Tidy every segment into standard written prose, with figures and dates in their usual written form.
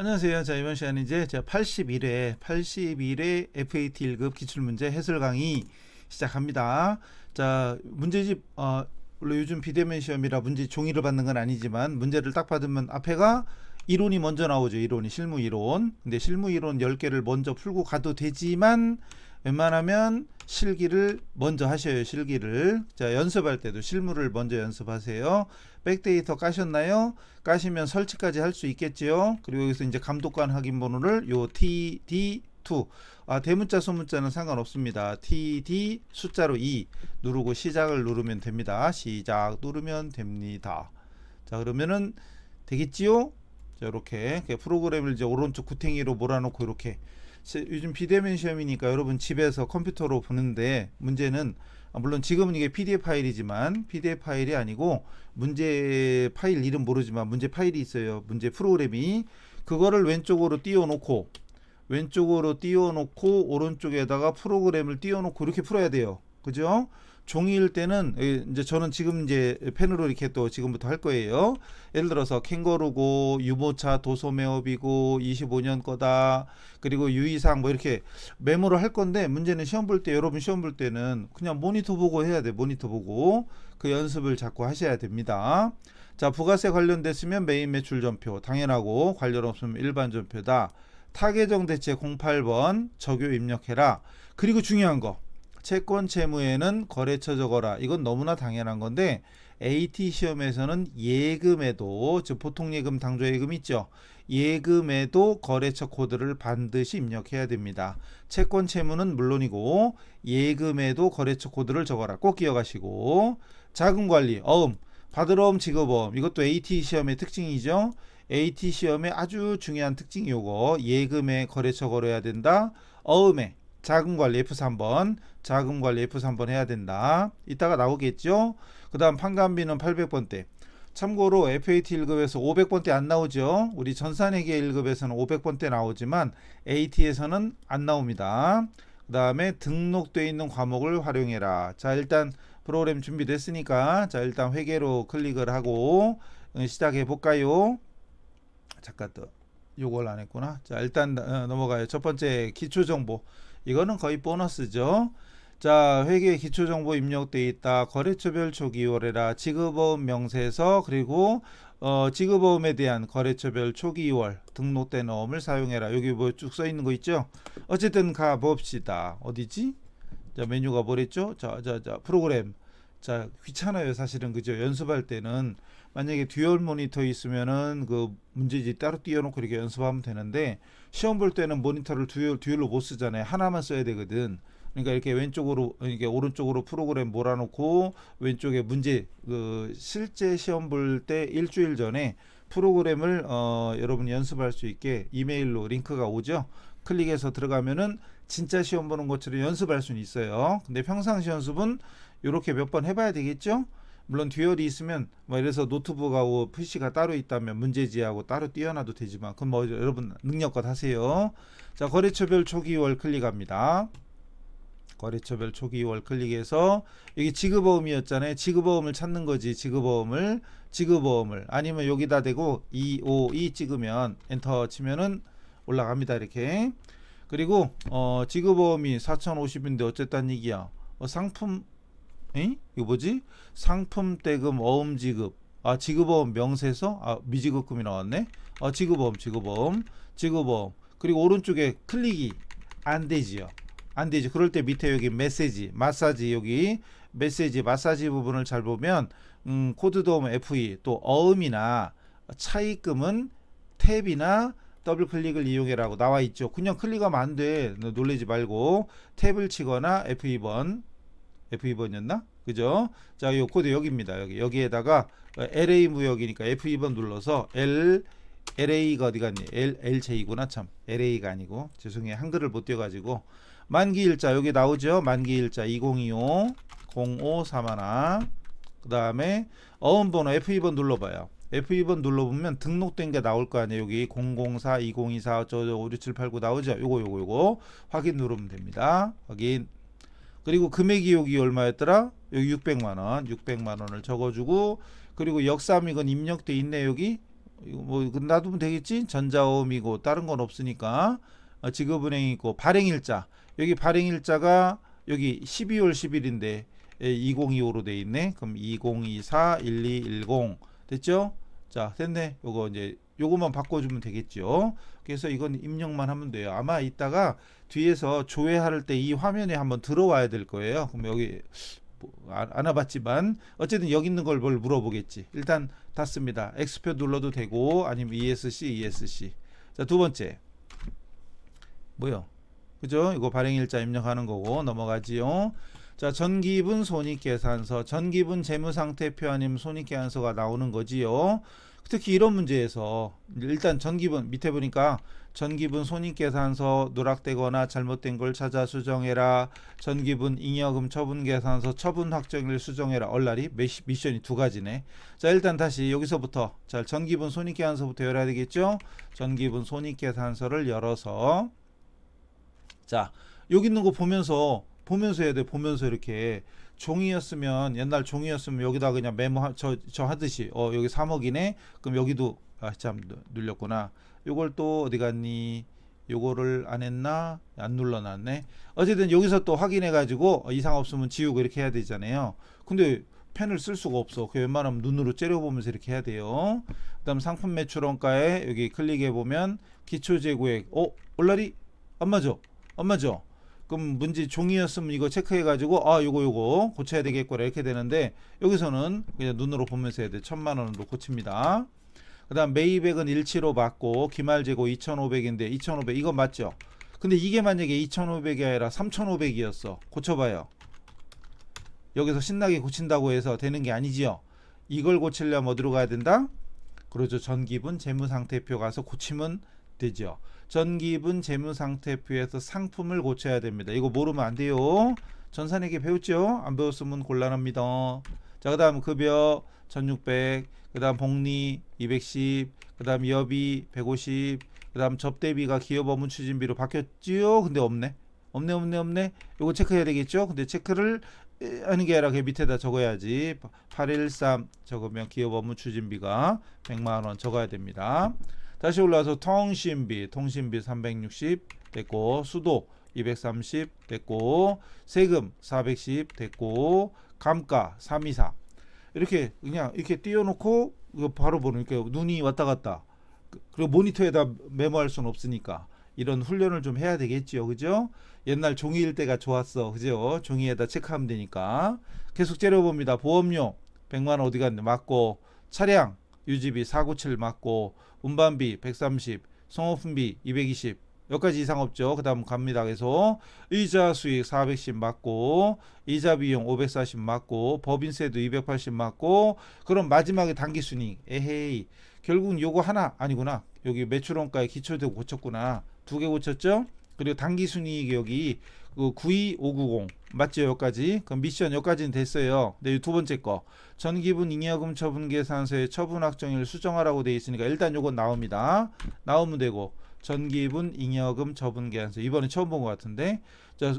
안녕하세요. 자, 이번 시간은 이제 제가 81회 FAT 1급 기출문제 해설 강의 시작합니다. 자, 문제집 물론 요즘 비대면 시험이라 문제 종이를 받는 건 아니지만 문제를 딱 받으면 앞에가 이론이 먼저 나오죠. 이론이 실무 이론. 근데 실무 이론 10개를 먼저 풀고 가도 되지만 웬만하면 실기를 먼저 하셔요. 실기를. 자, 연습할 때도 실무를 먼저 연습하세요. 백데이터 까셨나요? 까시면 설치까지 할 수 있겠지요. 그리고 여기서 이제 감독관 확인 번호를 요 TD2 대문자 소문자는 상관없습니다. TD 숫자로 2 누르고 시작을 누르면 됩니다. 시작 누르면 됩니다. 자, 그러면은 되겠지요? 자, 이렇게 프로그램을 이제 오른쪽 구탱이로 몰아놓고 이렇게 요즘 비대면 시험이니까 여러분 집에서 컴퓨터로 보는데 문제는 물론 지금은 이게 PDF 파일이지만 PDF 파일이 아니고 문제 파일 이름 모르지만 문제 파일이 있어요. 문제 프로그램이 그거를 왼쪽으로 띄워놓고 오른쪽에다가 프로그램을 띄워놓고 이렇게 풀어야 돼요. 그죠? 종이일 때는 이제 저는 지금 이제 펜으로 이렇게 또 지금부터 할 거예요. 예를 들어서 캥거루고 유모차 도소매업이고 25년 거다. 그리고 유의사항 뭐 이렇게 메모를 할 건데 문제는 시험 볼 때 여러분 시험 볼 때는 그냥 모니터 보고 해야 돼. 모니터 보고 그 연습을 자꾸 하셔야 됩니다. 자, 부가세 관련됐으면 메인 매출 전표 당연하고 관련 없으면 일반 전표다. 타계정 대체 08번 적요 입력해라. 그리고 중요한 거 채권 채무에는 거래처 적어라. 이건 너무나 당연한 건데 AT 시험에서는 예금에도 즉 보통 예금 당조 예금 있죠. 예금에도 거래처 코드를 반드시 입력해야 됩니다. 채권 채무는 물론이고 예금에도 거래처 코드를 적어라. 꼭 기억하시고 자금관리 받으러옴 지급어음 이것도 AT 시험의 특징이죠. AT 시험의 아주 중요한 특징이 요거 예금에 거래처 걸어야 된다. 어음에 자금관리 F3번 자금관리 F3번 해야 된다. 이따가 나오겠죠. 그 다음 판관비는 800번대. 참고로 FAT 1급에서 500번대 안 나오죠. 우리 전산회계 1급에서는 500번대 나오지만 AT에서는 안 나옵니다. 그 다음에 등록되어 있는 과목을 활용해라. 자, 일단 프로그램 준비됐으니까 자, 일단 회계로 클릭을 하고 시작해 볼까요. 잠깐 또 요걸 안 했구나. 자, 일단 넘어가요. 첫 번째 기초정보. 이거는 거의 보너스죠. 자, 회계 기초정보 입력되어 있다. 거래처별 초기월에라. 지급어음 명세서 그리고 지급어음에 대한 거래처별 초기월 등록된 어음을 사용해라. 여기 뭐 쭉 써 있는 거 있죠. 어쨌든 가봅시다. 어디지? 자, 메뉴가 뭐랬죠? 자, 프로그램. 자, 귀찮아요 사실은. 그죠? 연습할 때는 만약에 듀얼 모니터 있으면은 그 문제지 따로 띄워놓고 이렇게 연습하면 되는데 시험 볼 때는 모니터를 듀얼로 못 쓰잖아요. 하나만 써야 되거든. 그러니까 이렇게 왼쪽으로 이게 오른쪽으로 프로그램 몰아놓고 왼쪽에 문제 그 실제 시험 볼 때 일주일 전에 프로그램을 여러분이 연습할 수 있게 이메일로 링크가 오죠. 클릭해서 들어가면은 진짜 시험 보는 것처럼 연습할 수는 있어요. 근데 평상시 연습은 이렇게 몇 번 해봐야 되겠죠. 물론 듀얼이 있으면 뭐 이래서 노트북하고 PC가 따로 있다면 문제지하고 따로 띄워놔도 되지만 그건 뭐 여러분 능력껏 하세요. 자, 거래처별 초기월 클릭합니다. 거래처별 초기월 클릭해서 여기 지급어음이었잖아요. 지급어음을 찾는 거지. 지급어음을 아니면 여기다 대고 252 찍으면 엔터 치면은 올라갑니다. 이렇게. 그리고 지급어음이 4050인데 어쨌다는 얘기야. 상품 이거 뭐지? 상품 대금 어음 지급. 지급어음 명세서 미지급금이 나왔네. 지급어음. 그리고 오른쪽에 클릭이 안 되지요. 안 되죠. 그럴 때 밑에 여기 메시지, 마사지 여기 메시지 마사지 부분을 잘 보면 코드 도움 FE 또 어음이나 차입금은 탭이나 더블 클릭을 이용해라고 나와 있죠. 그냥 클릭하면 안 돼. 놀라지 말고 탭을 치거나 F2번이었나? 그죠? 자, 요 코드 여기입니다. 여기에다가 LA 무역이니까 F2번 눌러서 LA가 어디 갔니? LJ구나 참. LA가 아니고 죄송해요. 한글을 못 띄워가지고 만기일자 여기 나오죠. 만기일자 2025 0531 그 다음에 어음번호 F2번 눌러봐요. F2번 눌러보면 등록된 게 나올 거 아니에요. 여기 004 2024 56789 나오죠. 요거 확인 누르면 됩니다. 확인. 그리고 금액이 여기 얼마였더라? 여기 600만원 600만원을 적어주고 그리고 역사함 이건 입력돼 있네. 여기 이거 뭐 놔두면 되겠지? 전자오음이고 다른 건 없으니까 지급은행이고 발행일자 여기 발행일자가 여기 12월 10일인데 2025로 돼 있네. 그럼 2024-1210 됐죠? 자 됐네. 요거 이제 요거만 바꿔주면 되겠죠. 그래서 이건 입력만 하면 돼요. 아마 이따가 뒤에서 조회할 때 이 화면에 한번 들어와야 될 거예요. 그럼 여기 안 와봤지만 어쨌든 여기 있는 걸 뭘 물어보겠지. 일단 닫습니다. X표 눌러도 되고 아니면 ESC. 자 두 번째 뭐요? 그죠? 이거 발행일자 입력하는 거고 넘어가지요. 자 전기분 손익계산서 전기분 재무상태표 아니면 손익계산서가 나오는 거지요. 특히 이런 문제에서 일단 전기분 밑에 보니까 전기분 손익계산서 누락되거나 잘못된 걸 찾아 수정해라. 전기분 잉여금 처분계산서 처분 확정일 수정해라. 얼라리 미션이 두 가지네. 자 일단 다시 여기서부터 자 전기분 손익계산서부터 열어야 되겠죠. 전기분 손익계산서를 열어서 자 여기 있는 거 보면서 해야 돼. 보면서 이렇게 종이였으면 옛날 종이였으면 여기다 그냥 메모 저 하듯이 여기 3억이네. 그럼 여기도 참 눌렸구나. 요걸 또 어디 갔니? 요거를 안 했나? 안 눌러놨네. 어쨌든 여기서 또 확인해 가지고 이상 없으면 지우고 이렇게 해야 되잖아요. 근데 펜을 쓸 수가 없어. 그 웬만하면 눈으로 째려보면서 이렇게 해야 돼요. 그 다음 상품 매출원가에 여기 클릭해 보면 기초재고액 얼라리 안 맞아. 그럼 문제 종이였으면 이거 체크해 가지고 요거 고쳐야 되겠구나 이렇게 되는데 여기서는 그냥 눈으로 보면서 해야 돼. 1000만원으로 고칩니다. 그 다음 매입액은 일치로 맞고 기말재고 2500인데 2500 이거 맞죠? 근데 이게 만약에 2500이 아니라 3500이었어. 고쳐봐요. 여기서 신나게 고친다고 해서 되는 게 아니지요. 이걸 고치려면 어디로 가야 된다? 그렇죠. 전기분 재무상태표 가서 고치면 되죠. 전기분 재무상태표에서 상품을 고쳐야 됩니다. 이거 모르면 안 돼요. 전산회계 배웠죠? 안 배웠으면 곤란합니다. 자, 그 다음 급여 1600, 그 다음 복리 210, 그 다음 여비 150, 그 다음 접대비가 기업 업무 추진비로 바뀌었지요? 근데 없네. 요거 체크해야 되겠죠? 근데 체크를 하는 게 아니라 그 밑에다 적어야지. 813 적으면 기업 업무 추진비가 100만원 적어야 됩니다. 다시 올라와서 통신비 360 됐고, 수도 230 됐고, 세금 410 됐고, 감가 324 이렇게 그냥 이렇게 띄워놓고 이거 바로 보는 이렇게 눈이 왔다 갔다 그리고 모니터에다 메모할 수는 없으니까 이런 훈련을 좀 해야 되겠지요. 그죠? 옛날 종이일 때가 좋았어. 그죠? 종이에다 체크하면 되니까. 계속 째려봅니다. 보험료 100만원 어디 갔네. 맞고, 차량 유지비 497 맞고, 운반비 130, 송어품비 220 여기까지 이상 없죠. 그 다음 갑니다. 그래서 이자 수익 410 맞고, 이자 비용 540 맞고, 법인세도 280 맞고, 그럼 마지막에 단기순이익 에헤이 결국은 요거 하나 아니구나. 여기 매출원가에 기초되고 고쳤구나. 두 개 고쳤죠. 그리고 단기순이익 여기 그 92590 맞죠? 여기까지. 그럼 미션 여기까지는 됐어요. 근데 두 번째 거 전기분 잉여금 처분계산서에 처분 확정일 수정하라고 돼 있으니까 일단 요건 나옵니다. 나오면 되고 전기분 잉여금 처분계산서 이번에 처음 본 것 같은데 자,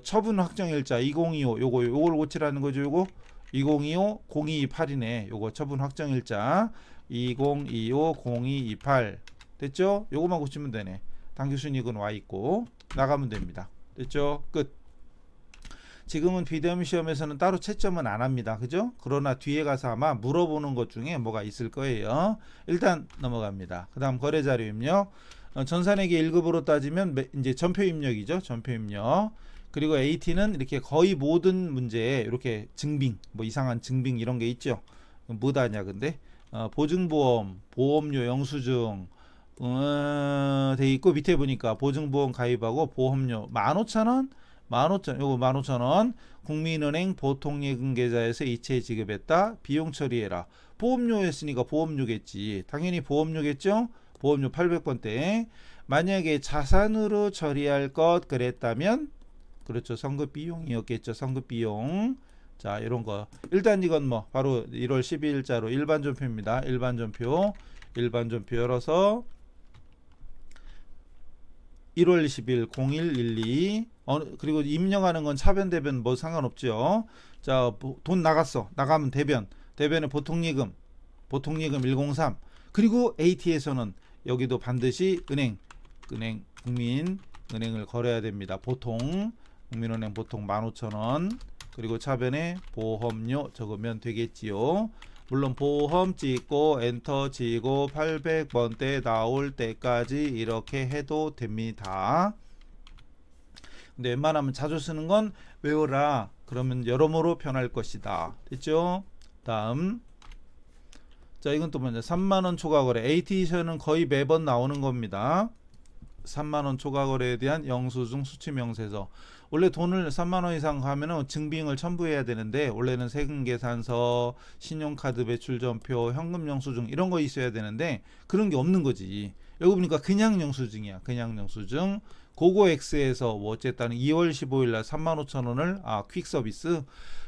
처분 확정일자 2025 요걸 고치라는 거죠. 요거 2025 0228이네. 요거 처분 확정일자 2025 0228 됐죠? 요거만 고치면 되네. 당기순이익은 와 있고 나가면 됩니다. 됐죠? 끝. 지금은 비대면 시험에서는 따로 채점은 안 합니다. 그죠? 그러나 뒤에 가서 아마 물어보는 것 중에 뭐가 있을 거예요. 일단 넘어갑니다. 그 다음 거래자료 입력. 전산회계 1급으로 따지면 이제 전표 입력이죠. 전표 입력. 그리고 AT는 이렇게 거의 모든 문제에 이렇게 증빙, 뭐 이상한 증빙 이런 게 있죠. 뭐다냐 근데 보증보험, 보험료 영수증 돼 있고 밑에 보니까 보증보험 가입하고 보험료 15,000원, 15,000원 국민은행 보통예금 계좌에서 이체 지급했다. 비용 처리해라. 보험료였으니까 보험료겠지. 당연히 보험료겠죠. 보험료 800번대. 만약에 자산으로 처리할 것 그랬다면 그렇죠. 선급 비용이었겠죠. 선급 비용. 자, 이런 거. 일단 이건 뭐 바로 1월 12일자로 일반 전표입니다. 일반 전표 열어서 1월 20일 0112 그리고 입력하는 건 차변 대변 뭐 상관없죠. 자, 돈 나갔어. 나가면 대변에 보통예금 103. 그리고 AT에서는 여기도 반드시 은행 국민은행을 걸어야 됩니다. 보통 국민은행 보통 15,000원, 그리고 차변에 보험료 적으면 되겠지요. 물론 보험 찍고 엔터 치고 800번대 나올 때까지 이렇게 해도 됩니다. 근데 웬만하면 자주 쓰는 건 외워라. 그러면 여러모로 편할 것이다. 됐죠? 다음. 자, 이건 또 먼저 3만원 초과거래. AT에서는 거의 매번 나오는 겁니다. 3만원 초과거래에 대한 영수증 수취명세서. 원래 돈을 3만원 이상 하면은 증빙을 첨부해야 되는데, 원래는 세금계산서, 신용카드 배출전표, 현금영수증 이런 거 있어야 되는데 그런 게 없는 거지. 여기 보니까 그냥 영수증이야. 그냥 영수증. 고고엑스에서 뭐 어쨌든 2월 15일 날 35,000원을 퀵 서비스.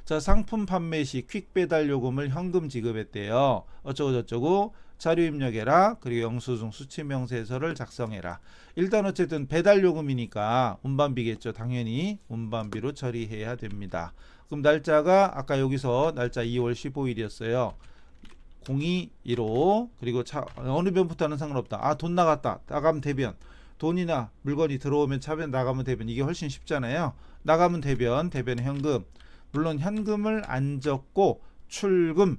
자, 상품 판매 시 퀵 배달 요금을 현금 지급했대요. 어쩌고 저쩌고 자료 입력해라. 그리고 영수증 수취명세서를 작성해라. 일단 어쨌든 배달 요금이니까 운반비겠죠. 당연히 운반비로 처리해야 됩니다. 그럼 날짜가 아까 여기서 날짜 2월 15일이었어요. 0215. 그리고 어느 변부터는 상관없다. 돈 나갔다. 나가면 대변. 돈이나 물건이 들어오면 차변, 나가면 대변. 이게 훨씬 쉽잖아요. 나가면 대변, 대변에 현금. 물론 현금을 안 적고 출금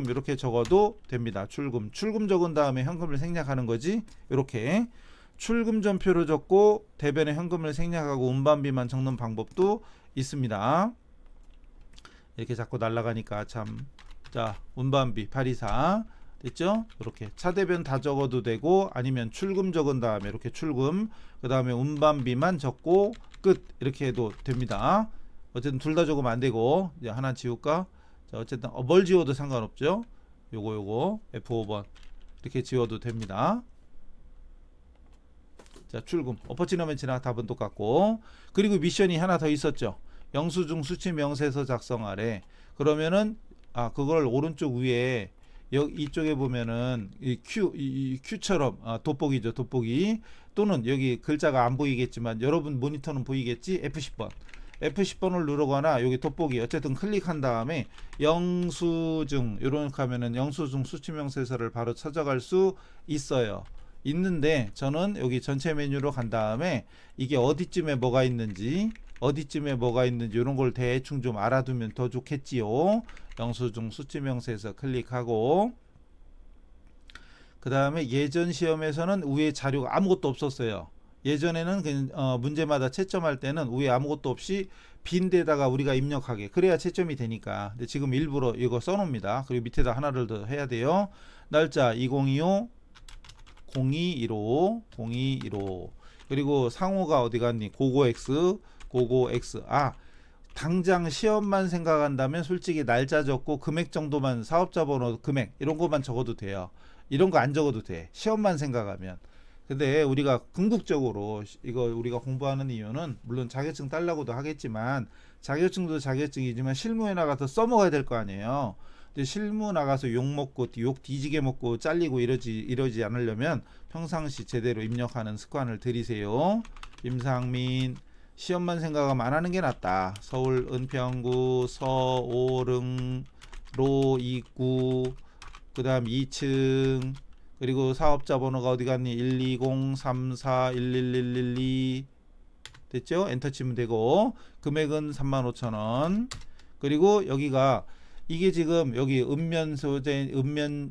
이렇게 적어도 됩니다. 출금 적은 다음에 현금을 생략하는 거지. 이렇게 출금 전표로 적고 대변에 현금을 생략하고 운반비만 적는 방법도 있습니다. 이렇게 자꾸 날아가니까 참. 자, 운반비 824 됐죠? 이렇게 차대변 다 적어도 되고, 아니면 출금 적은 다음에 이렇게 출금, 그 다음에 운반비만 적고 끝, 이렇게 해도 됩니다. 어쨌든 둘 다 적으면 안 되고, 이제 하나 지울까? 자, 어쨌든 뭘 지워도 상관없죠. 요거 F5번 이렇게 지워도 됩니다. 자, 출금 엎어치면 지나 답은 똑같고. 그리고 미션이 하나 더 있었죠. 영수증 수취명세서 작성하래. 그러면은 그걸 오른쪽 위에 이쪽에 보면은 이 Q처럼 돋보기죠. 돋보기. 또는 여기 글자가 안 보이겠지만 여러분 모니터는 보이겠지. F10번을 누르거나 여기 돋보기 어쨌든 클릭한 다음에 영수증 이렇게 하면은 영수증 수취명세서를 바로 찾아갈 수 있어요. 있는데 저는 여기 전체 메뉴로 간 다음에 이게 어디쯤에 뭐가 있는지 이런 걸 대충 좀 알아두면 더 좋겠지요. 영수증 수취명세서 클릭하고, 그 다음에 예전 시험에서는 위에 자료가 아무것도 없었어요. 예전에는 문제마다 채점할 때는 위에 아무것도 없이 빈 데다가 우리가 입력하게, 그래야 채점이 되니까. 근데 지금 일부러 이거 써놓습니다. 그리고 밑에다 하나를 더 해야 돼요. 날짜 2025 0215 그리고 상호가 어디 갔니? 고고X 당장 시험만 생각한다면 솔직히 날짜 적고 금액 정도만, 사업자 번호, 금액 이런 것만 적어도 돼요. 이런 거 안 적어도 돼. 시험만 생각하면. 근데 우리가 궁극적으로 이거 우리가 공부하는 이유는 물론 자격증 따려고도 하겠지만, 자격증도 자격증이지만 실무에 나가서 써먹어야 될 거 아니에요. 근데 실무 나가서 욕 뒤지게 먹고 잘리고 이러지 않으려면 평상시 제대로 입력하는 습관을 들이세요. 김상민 시험만 생각하면 안 하는 게 낫다. 서울 은평구 서오릉로 입구, 그 다음 2층, 그리고 사업자 번호가 어디 갔니? 12034111112 됐죠? 엔터 치면 되고, 금액은 35,000원. 그리고 여기가 이게 지금 여기 읍면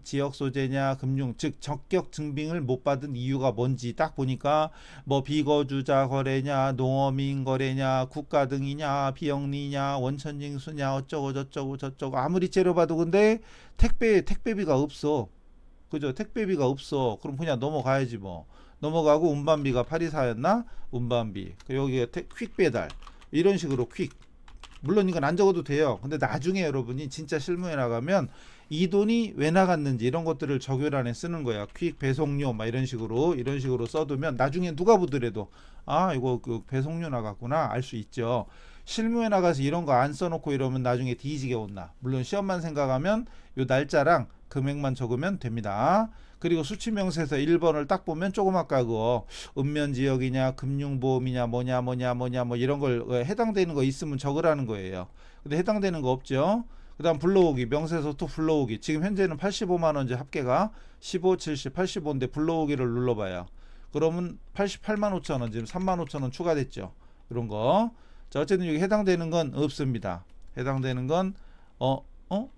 지역 소재냐 금융, 즉 적격 증빙을 못 받은 이유가 뭔지 딱 보니까 뭐 비거주자 거래냐, 농어민 거래냐, 국가 등이냐, 비영리냐, 원천징수냐, 어쩌고 저쩌고 아무리 째려봐도 근데 택배비가 없어. 그죠? 택배비가 없어. 그럼 그냥 넘어가야지 뭐. 넘어가고 운반비가 824였나? 운반비. 여기가 퀵 배달. 이런 식으로 퀵. 물론 이건 안 적어도 돼요. 근데 나중에 여러분이 진짜 실무에 나가면 이 돈이 왜 나갔는지 이런 것들을 적요란에 쓰는 거야. 퀵 배송료 막 이런 식으로 써두면 나중에 누가 보더라도 이거 그 배송료 나갔구나 알 수 있죠. 실무에 나가서 이런 거 안 써놓고 이러면 나중에 뒤지게 온다. 물론 시험만 생각하면 요 날짜랑 금액만 적으면 됩니다. 그리고 수취명세서 1번을 딱 보면 조금 아까 그거 읍면지역이냐 금융보험이냐 뭐냐 뭐 이런 걸 해당되는 거 있으면 적으라는 거예요. 근데 해당되는 거 없죠. 그 다음 불러오기, 명세서투 불러오기. 지금 현재는 85만원 이제 합계가 15, 70, 85인데 불러오기를 눌러봐요. 그러면 88만 5천원, 지금 3만 5천원 추가됐죠. 이런 거. 자, 어쨌든 여기 해당되는 건 없습니다. 해당되는 건,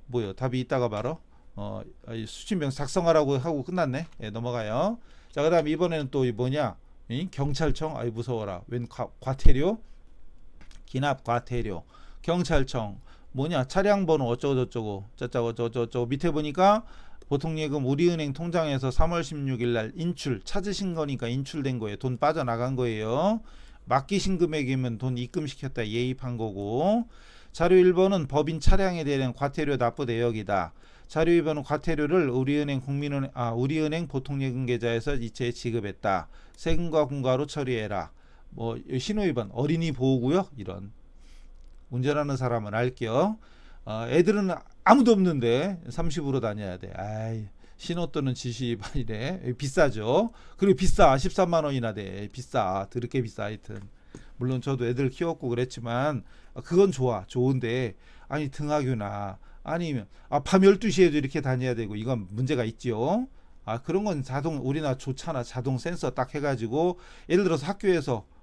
뭐요? 답이 이따가 바로, 수치명 작성하라고 하고 끝났네. 예, 넘어가요. 자, 그 다음 이번에는 또 뭐냐? 경찰청, 아이 무서워라. 웬 과태료? 기납 과태료. 경찰청. 뭐냐? 차량 번호 어쩌고저쩌고. 저쩌고 밑에 보니까 보통예금 우리은행 통장에서 3월 16일 날 인출 찾으신 거니까 인출된 거예요. 돈 빠져나간 거예요. 맡기신 금액이면 돈 입금시켰다 예입한 거고. 자료 1번은 법인 차량에 대한 과태료 납부 내역이다. 자료 2번은 과태료를 우리은행 보통예금 계좌에서 이체에 지급했다. 세금과 공과로 처리해라. 뭐 신호 위반, 어린이 보호구역 이런. 운전하는 사람은 알게요. 애들은 아무도 없는데 30으로 다녀야 돼. 아이, 신호 또는 지시 위반이래. 비싸죠. 그리고 비싸. 13만 원이나 돼. 비싸. 더럽게 비싸. 하여튼 물론 저도 애들 키웠고 그랬지만 그건 좋은데 아니 등하교나 아니면 밤 12시에도 이렇게 다녀야 되고 이건 문제가 있지요. 그런 건 우리나라 좋잖아. 자동 센서 딱 해가지고 예를 들어서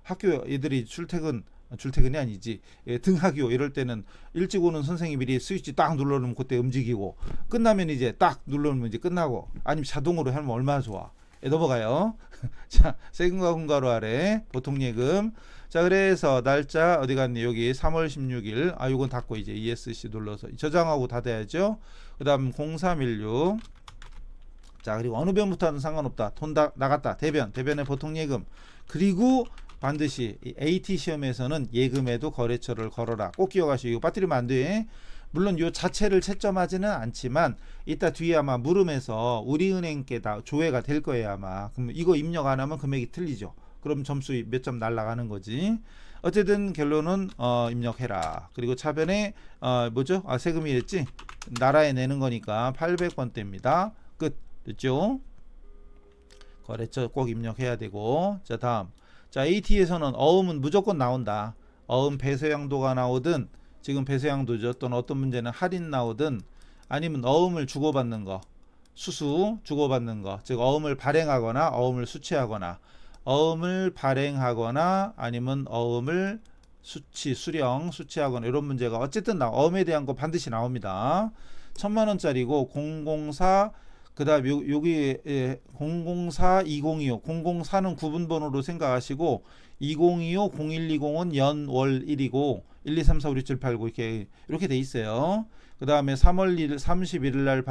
학교 애들이 출퇴근이 아니지. 등하교 이럴 때는 일찍 오는 선생님이 미리 스위치 딱 눌러놓으면 그때 움직이고 끝나면 이제 딱 눌러놓으면 이제 끝나고 아니면 자동으로 하면 얼마나 좋아. 넘어가요. 자, 세금과 공과로 아래 보통예금. 자, 그래서 날짜 어디 갔니? 여기 3월 16일. 요건 닫고 이제 ESC 눌러서 저장하고 닫아야죠. 그 다음 0316. 자, 그리고 어느 변부터는 상관없다. 돈 나갔다. 대변의 보통예금. 그리고 반드시 AT 시험에서는 예금에도 거래처를 걸어라. 꼭 기억하시고. 이거 빠뜨리면 안 돼. 물론 요 자체를 채점하지는 않지만 이따 뒤에 아마 물음에서 우리은행께 다 조회가 될 거예요 아마. 그럼 이거 입력 안 하면 금액이 틀리죠. 그럼 점수 몇 점 날라가는 거지. 어쨌든 결론은 입력해라. 그리고 차변에 뭐죠? 세금이랬지? 나라에 내는 거니까 800원대입니다. 끝. 됐죠? 거래처 꼭 입력해야 되고. 자, 다음. 자, AT에서는 어음은 무조건 나온다. 어음 배서양도가 나오든 지금 배서양도죠. 또는 어떤 문제는 할인 나오든 아니면 어음을 주고받는 거, 수수 주고받는 거, 즉 어음을 발행하거나 어음을 수취하거나 어음을 발행하거나 아니면 어음을 수취하거나 이런 문제가 어쨌든 어음에 대한 거 반드시 나옵니다. 1000만원짜리고 004 그 다음 여기 004 2025 004는 구분번호로 생각하시고 2025 0120은 연월 1이고 1, 2, 3, 4, 5, 6, 7, 8, 9 이렇게 돼 있어요. 그 다음에 3월 31일 날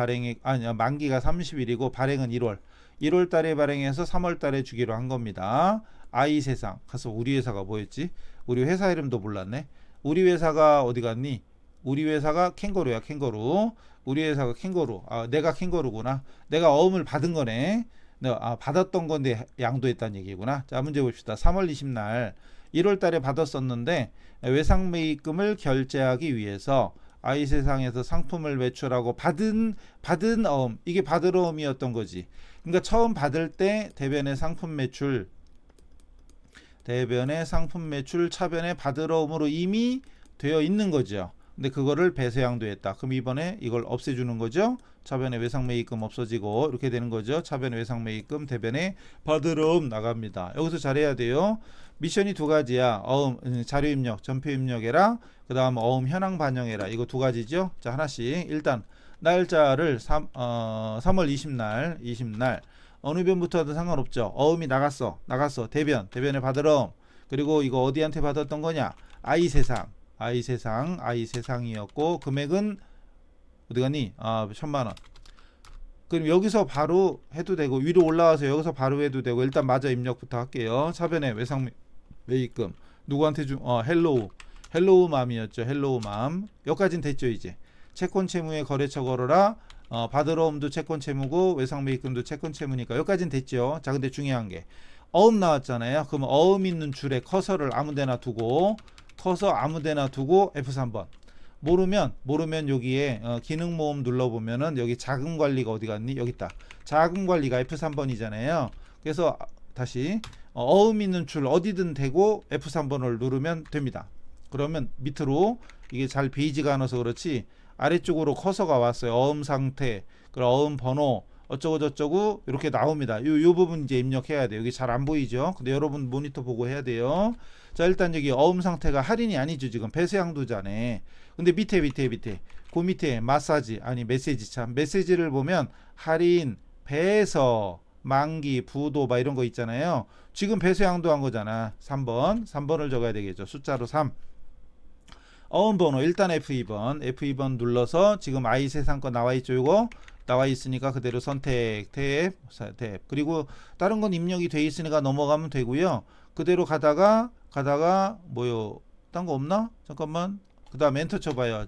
만기가 30일이고 발행은 1월 달에 발행해서 3월 달에 주기로 한 겁니다. 아이세상 가서 우리 회사가 뭐였지? 우리 회사 이름도 몰랐네. 우리 회사가 어디 갔니? 우리 회사가 캥거루야. 캥거루. 우리 회사가 캥거루. 내가 캥거루구나. 내가 어음을 받은 거네. 받았던 건데 양도했다는 얘기구나. 자, 문제 봅시다. 3월 20날 1월 달에 받았었는데 외상매입금을 결제하기 위해서 아이세상에서 상품을 매출하고 받은 어음, 이게 받을 어음이었던 거지. 그러니까 처음 받을 때 대변의 상품 매출 차변의 받을 어음으로 이미 되어 있는 거죠. 근데 그거를 배서양도했다. 그럼 이번에 이걸 없애주는 거죠. 차변의 외상매입금 없어지고 이렇게 되는 거죠. 차변의 외상매입금, 대변의 받을 어음 나갑니다. 여기서 잘해야 돼요. 미션이 두 가지야. 어음 자료 입력, 전표 입력해라. 그 다음 어음 현황 반영해라. 이거 두 가지죠. 자, 하나씩. 일단 날짜를 3월 20날 어느 변부터 하든 상관없죠. 어음이 나갔어. 대변의 받을 어음. 그리고 이거 어디한테 받았던 거냐? 아이세상이었고 금액은 어디 갔니? 1000만원. 그럼 여기서 바로 해도 되고 위로 올라와서 여기서 바로 해도 되고 일단 마저 입력부터 할게요. 차변의 외상매입금 누구한테 헬로우맘이었죠. 헬로우맘. 여기까지는 됐죠. 이제 채권 채무에 거래처 걸어라. 받을 어음도 채권 채무고 외상매입금도 채권 채무니까 여기까지는 됐죠. 자, 근데 중요한 게 어음 나왔잖아요. 그럼 어음 있는 줄에 커서를 아무데나 두고 F3번. 모르면 여기에 기능 모음 눌러보면은 여기 자금 관리가 어디 갔니? 여기 있다. 자금 관리가 F3번이잖아요. 그래서 다시 어음 있는 줄 어디든 되고 F3번을 누르면 됩니다. 그러면 밑으로 이게 잘 베이지가 안 와서 그렇지 아래쪽으로 커서가 왔어요. 어음 상태, 그리고 어음 번호 어쩌고 저쩌고 이렇게 나옵니다. 요 부분 이제 입력해야 돼요. 여기 잘 안 보이죠? 근데 여러분 모니터 보고 해야 돼요. 자, 일단 여기 어음 상태가 할인이 아니죠. 지금 배수양도자네. 근데 밑에 그 밑에 마사지 아니 메시지 참 메시지를 보면 할인, 배서, 만기, 부도 막 이런 거 있잖아요. 지금 배수양도한 거잖아. 3번을 적어야 되겠죠. 숫자로 3. 어음 번호 일단 F2번 눌러서 지금 i 세상 거 나와 있죠. 요거 나와 있으니까 그대로 선택 탭 그리고 다른 건 입력이 돼 있으니까 넘어가면 되고요. 그대로 가다가 뭐요? 딴 거 없나? 잠깐만. 그다음 엔터 쳐봐요.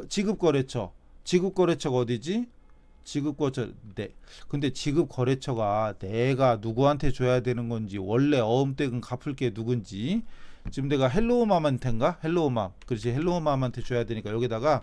지급거래처가 어디지? 네. 근데 지급거래처가 내가 누구한테 줘야 되는 건지 원래 어음댁은 갚을 게 누군지 지금 내가 헬로우맘한테인가? 헬로우맘. 그렇지. 헬로우맘한테 줘야 되니까 여기다가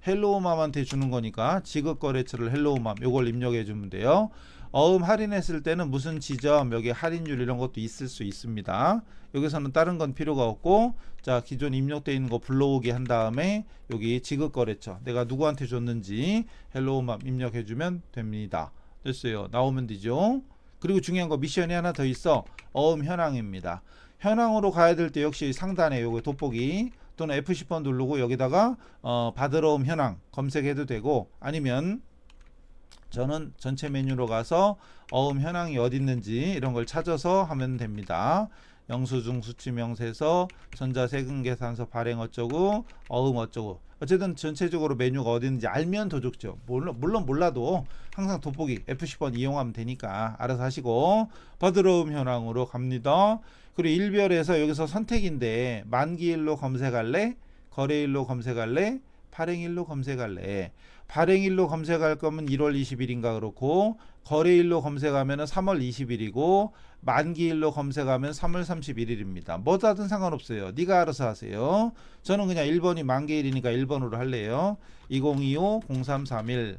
헬로우맘한테 주는 거니까 지급거래처를 헬로우맘 요걸 입력해 주면 돼요. 어음 할인했을 때는 무슨 지점 여기 할인율 이런 것도 있을 수 있습니다. 여기서는 다른 건 필요가 없고 자 기존 입력되어 있는 거 불러오게 한 다음에 여기 지급거래처 내가 누구한테 줬는지 헬로우맘 입력해 주면 됩니다. 됐어요. 나오면 되죠. 그리고 중요한 거 미션이 하나 더 있어. 어음 현황입니다. 현황으로 가야 될 때 역시 상단에 요거 돋보기 또는 F10번 누르고 여기다가 받으러 옴 현황 검색해도 되고 아니면 저는 전체 메뉴로 가서 어음 현황이 어디 있는지 이런 걸 찾아서 하면 됩니다. 영수증 수치 명세서 전자세금 계산서 발행 어쩌고 어음 어쩌고 어쨌든 전체적으로 메뉴가 어디 있는지 알면 더 좋죠. 물론 몰라도 항상 돋보기 F10번 이용하면 되니까 알아서 하시고 받으러 옴 현황으로 갑니다. 그리고 일별에서 여기서 선택인데 만기일로 검색할래? 거래일로 검색할래? 발행일로 검색할래? 발행일로 검색할 거면 1월 20일인가 그렇고 거래일로 검색하면 3월 20일이고 만기일로 검색하면 3월 31일입니다. 뭐다든 상관없어요. 네가 알아서 하세요. 저는 그냥 1번이 만기일이니까 1번으로 할래요. 2025-0331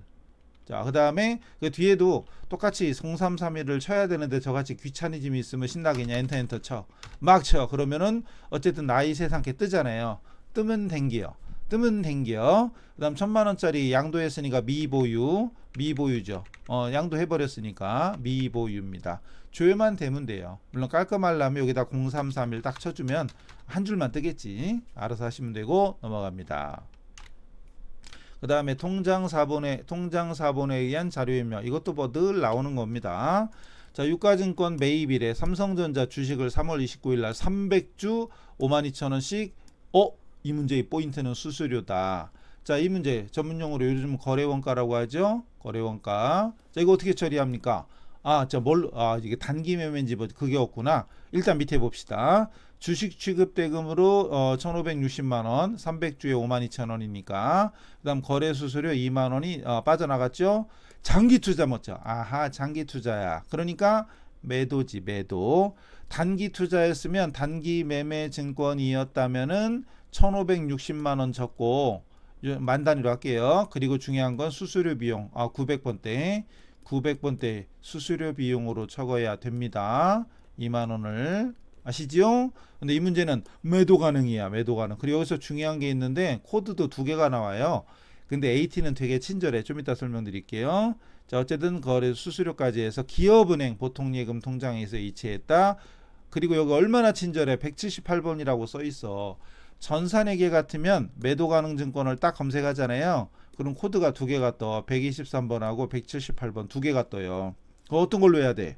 자, 그 다음에 그 뒤에도 똑같이 0331을 쳐야 되는데 저같이 귀차니즘이 있으면 신나겠냐 엔터 쳐. 막 쳐. 그러면은 어쨌든 나이 세상께 뜨잖아요. 뜨면 댕겨. 그 다음 1000만원짜리 양도했으니까 미보유죠. 양도해버렸으니까 미보유입니다. 조회만 되면 돼요. 물론 깔끔하려면 여기다 0331 딱 쳐주면 한 줄만 뜨겠지. 알아서 하시면 되고 넘어갑니다. 그 다음에 통장 사본에 의한 자료 입력 이것도 뭐 늘 나오는 겁니다. 자, 유가증권 매입일에 삼성전자 주식을 3월 29일 날 300주 52,000원씩 이 문제의 포인트는 수수료다. 자, 이 문제 전문용어로 요즘 거래원가라고 하죠. 거래원가. 자, 이거 어떻게 처리합니까? 이게 단기 매매인지 뭐 그게 없구나. 일단 밑에 봅시다. 주식 취급 대금으로 1,560만원 300주에 52,000원이니까 그 다음 거래 수수료 2만원이 빠져나갔죠. 장기 투자 멋져. 장기 투자야. 그러니까 매도지 매도. 단기 투자였으면 단기 매매 증권이었다면은 1,560만원 적고 만 단위로 할게요. 그리고 중요한 건 수수료 비용 900번대 수수료 비용으로 적어야 됩니다. 2만원을 아시죠? 근데 이 문제는 매도 가능이야. 그리고 여기서 중요한 게 있는데 코드도 두 개가 나와요. 근데 AT는 되게 친절해. 좀 이따 설명드릴게요. 자, 어쨌든 거래 수수료까지 해서 기업은행 보통예금 통장에서 이체했다. 그리고 여기 얼마나 친절해. 178번이라고 써 있어. 전산회계 같으면 매도 가능 증권을 딱 검색하잖아요. 그럼 코드가 두 개가 떠. 123번하고 178번 두 개가 떠요. 어떤 걸로 해야 돼?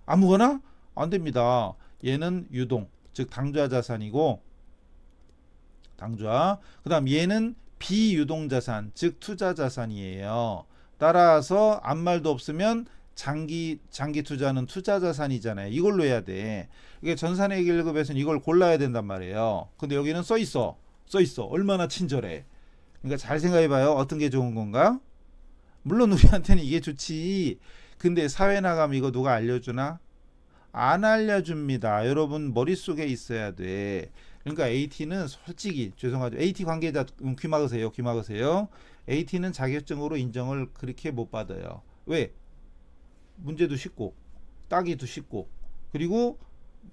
아무거나? 안 됩니다. 얘는 유동, 즉 당좌 자산이고 그 다음 얘는 비유동 자산, 즉 투자 자산이에요. 따라서 아무 말도 없으면 장기 투자는 투자 자산이잖아요. 이걸로 해야 돼. 이게 전산회계 1급에서는 이걸 골라야 된단 말이에요. 근데 여기는 써 있어. 얼마나 친절해. 그러니까 잘 생각해봐요. 어떤 게 좋은 건가? 물론 우리한테는 이게 좋지. 근데 사회 나가면 이거 누가 알려주나? 안 알려줍니다. 여러분 머릿속에 있어야 돼. 그러니까 AT는 솔직히 죄송하죠. AT 관계자 귀 막으세요. AT는 자격증으로 인정을 그렇게 못 받아요. 왜? 문제도 쉽고 따기도 쉽고 그리고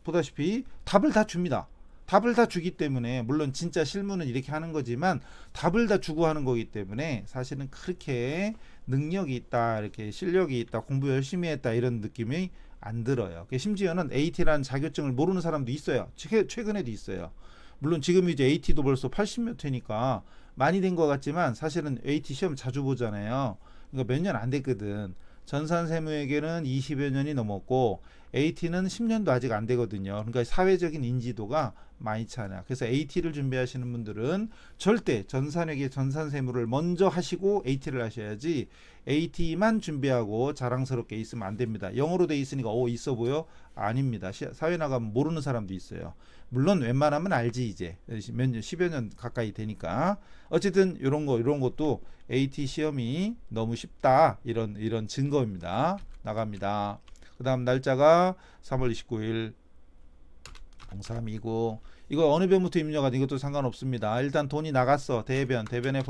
보다시피 답을 다 줍니다. 답을 다 주기 때문에, 물론 진짜 실무는 이렇게 하는 거지만 답을 다 주고 하는 거기 때문에 사실은 그렇게 능력이 있다, 이렇게 실력이 있다, 공부 열심히 했다 이런 느낌이 안 들어요. 심지어는 AT라는 자격증을 모르는 사람도 있어요. 최근에도 있어요. 물론 지금 이제 AT도 벌써 80몇 회니까 많이 된 것 같지만 사실은 AT 시험 자주 보잖아요. 그러니까 몇 년 안 됐거든. 전산세무에게는 20여 년이 넘었고 AT는 10년도 아직 안 되거든요. 그러니까 사회적인 인지도가 많이 차나. 그래서 AT를 준비하시는 분들은 절대 전산회계, 전산세무를 먼저 하시고 AT를 하셔야지, AT만 준비하고 자랑스럽게 있으면 안 됩니다. 영어로 돼 있으니까 있어 보여? 아닙니다. 사회 나가면 모르는 사람도 있어요. 물론 웬만하면 알지, 이제 몇 년, 10여 년 가까이 되니까. 어쨌든 이런 것도 AT 시험이 너무 쉽다, 이런 증거입니다. 나갑니다. 그 다음 날짜가 3월 29일 0329. 이거 어느 변부터 입력하든 이것도 상관없습니다. 일단 돈이 나갔어. 대변의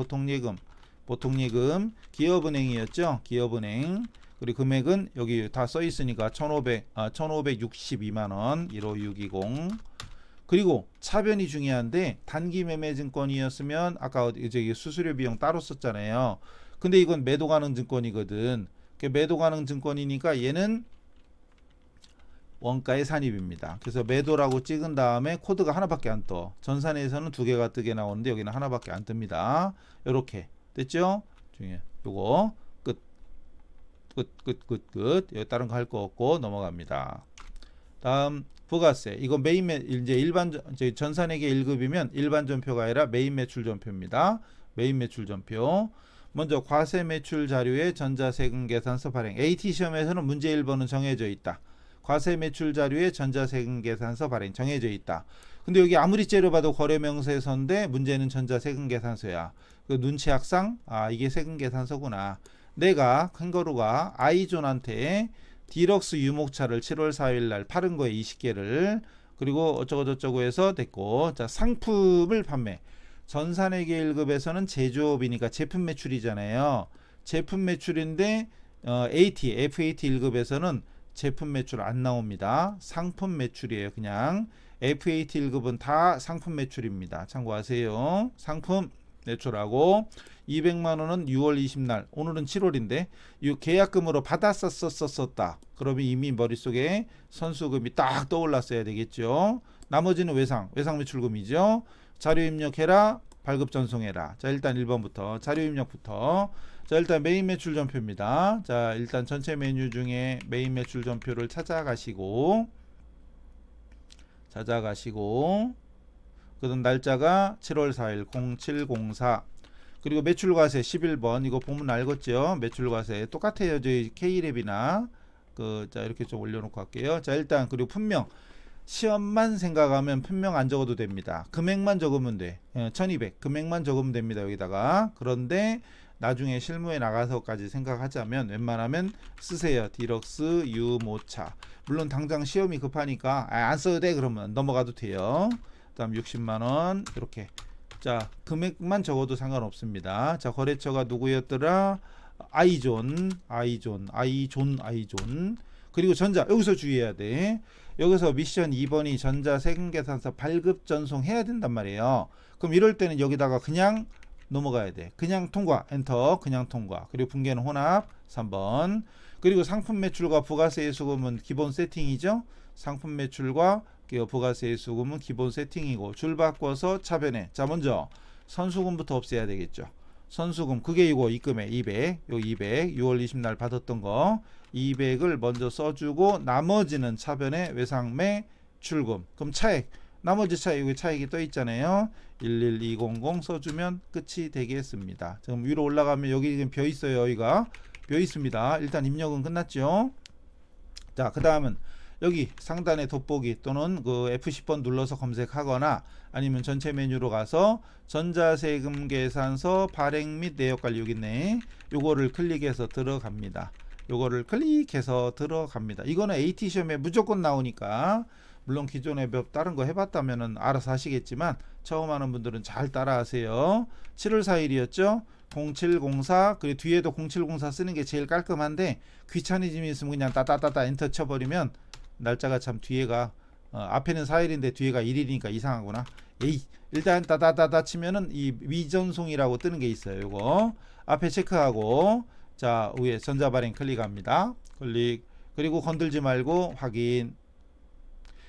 보통예금 기업은행이었죠. 기업은행. 그리고 금액은 여기 다 써 있으니까 1562만원 15620. 그리고 차변이 중요한데, 단기 매매 증권이었으면 아까 저기 수수료 비용 따로 썼잖아요. 근데 이건 매도 가능 증권이거든. 매도 가능 증권이니까 얘는 원가의 산입입니다. 그래서 매도라고 찍은 다음에 코드가 하나밖에 안 떠. 전산에서는 두 개가 뜨게 나오는데 여기는 하나밖에 안 뜹니다. 요렇게 됐죠? 중에 요거 끝. 여기 다른 거 할 거 없고 넘어갑니다. 다음 부가세. 이거 이제 전산회계 1급이면 일반 전표가 아니라 메인 매출 전표입니다. 메인 매출 전표. 먼저 과세 매출 자료의 전자세금 계산서 발행. AT 시험에서는 문제 1번은 정해져 있다. 과세 매출 자료의 전자세금 계산서 발행 정해져 있다. 근데 여기 아무리 째려봐도 거래명세서인데 문제는 전자세금 계산서야. 그 눈치학상, 이게 세금 계산서구나. 내가 캥거루가 아이존한테 디럭스 유목차를 7월 4일 날 팔은 거에 20개를, 그리고 어쩌고저쩌고 해서 됐고, 자, 상품을 판매. 전산회계 1급에서는 제조업이니까 제품 매출이잖아요. 제품 매출인데 FAT 1급에서는 제품 매출 안 나옵니다. 상품 매출이에요. 그냥 FAT 1급은 다 상품 매출입니다. 참고하세요. 상품 매출하고 200만원은 6월 20날, 오늘은 7월인데 이 계약금으로 받았었다. 그러면 이미 머릿속에 선수금이 딱 떠올랐어야 되겠죠. 나머지는 외상 매출금이죠. 자료 입력해라, 발급 전송해라. 자, 일단 1번부터 자료 입력부터. 자, 일단 메인 매출 전표입니다. 자, 일단 전체 메뉴 중에 메인 매출 전표를 찾아가시고 그다음 날짜가 7월 4일 0704. 그리고 매출과세 11번. 이거 보면 알겠죠? 매출과세 똑같아요. 저희 K랩이나 자, 이렇게 좀 올려놓고 할게요. 자, 일단 그리고 품명. 시험만 생각하면 품명 안 적어도 됩니다. 금액만 적으면 돼. 1200 금액만 적으면 됩니다. 여기다가. 그런데 나중에 실무에 나가서까지 생각하자면 웬만하면 쓰세요. 디럭스 유모차. 물론 당장 시험이 급하니까 안 써도 돼 그러면 넘어가도 돼요. 다음 60만원 이렇게. 자, 금액만 적어도 상관없습니다. 자, 거래처가 누구였더라? 아이존. 그리고 전자, 여기서 주의해야 돼. 여기서 미션 2번이 전자세금계산서 발급 전송해야 된단 말이에요. 그럼 이럴 때는 여기다가 그냥 넘어가야 돼. 그냥 통과, 엔터, 그냥 통과. 그리고 분계는 혼합 3번. 그리고 상품 매출과 부가세의 수금은 기본 세팅이죠. 상품 매출과 부가세의 수금은 기본 세팅이고, 줄 바꿔서 차변에. 자, 먼저 선수금부터 없애야 되겠죠. 선수금, 그게 이거 입금에 200, 요 200, 6월 20날 받았던 거 200을 먼저 써주고, 나머지는 차변에 외상매 출금. 그럼 차액, 나머지 차액, 여기 차액이 떠 있잖아요. 11200 써주면 끝이 되겠습니다. 지금 위로 올라가면 여기 지금 벼 있어요. 여기가 벼 있습니다. 일단 입력은 끝났죠. 자, 그 다음은 여기 상단에 돋보기 또는 그 F10번 눌러서 검색하거나 아니면 전체 메뉴로 가서 전자세금 계산서 발행 및 내역 관리, 여기 있네. 요거를 클릭해서 들어갑니다. 이거는 AT 시험에 무조건 나오니까, 물론 기존에 몇 다른 거 해봤다면은 알아서 하시겠지만 처음 하는 분들은 잘 따라하세요. 7월 4일이었죠. 0704. 그리고 뒤에도 0704 쓰는 게 제일 깔끔한데 귀차니즘이 있으면 그냥 따따따따 엔터 쳐버리면 날짜가 참 뒤에가 앞에는 4일인데 뒤에가 1일이니까 이상하구나. 에이, 일단 따다다다 치면은 이 미전송이라고 뜨는 게 있어요. 요거 앞에 체크하고 자 위에 전자발행 클릭합니다. 클릭. 그리고 건들지 말고 확인.